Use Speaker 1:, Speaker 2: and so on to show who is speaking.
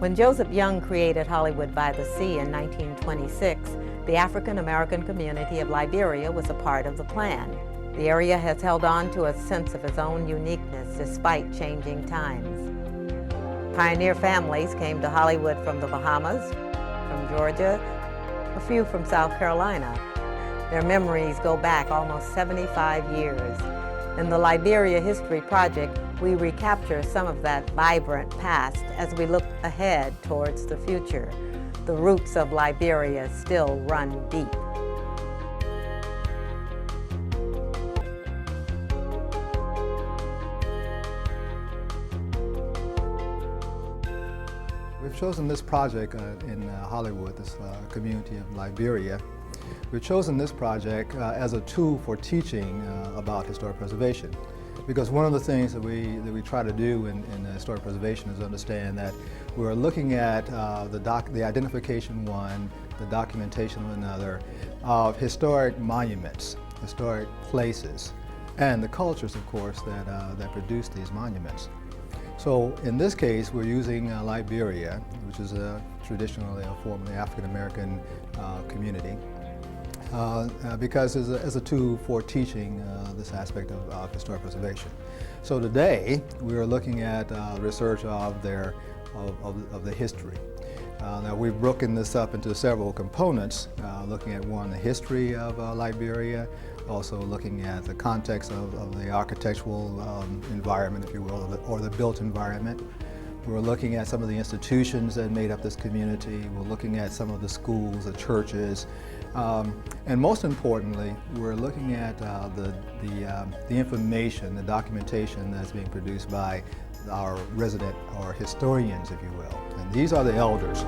Speaker 1: When Joseph Young created Hollywood by the Sea in 1926, the African American community of Liberia was a part of the plan. The area has held on to a sense of its own uniqueness despite changing times. Pioneer families came to Hollywood from the Bahamas, from Georgia, a few from South Carolina. Their memories go back almost 75 years. In the Liberia History Project, we recapture some of that vibrant past as we look ahead towards the future. The roots of Liberia still run deep.
Speaker 2: We've chosen this project in Hollywood, this community of Liberia. We've chosen this project as a tool for teaching about historic preservation. Because one of the things that we try to do in historic preservation is understand that we're looking at the identification one, the documentation of another, of historic monuments, historic places, and the cultures, of course, that produce these monuments. So in this case, we're using Liberia, which is traditionally a formerly African-American community, because as a tool for teaching this aspect of historic preservation. So today, we are looking at research of the history. Now we've broken this up into several components, looking at one, the history of Liberia, also looking at the context of the architectural environment, if you will, or the built environment. We're looking at some of the institutions that made up this community. We're looking at some of the schools, the churches, and most importantly, we're looking at the information, the documentation that's being produced by our resident or historians, if you will. And these are the elders.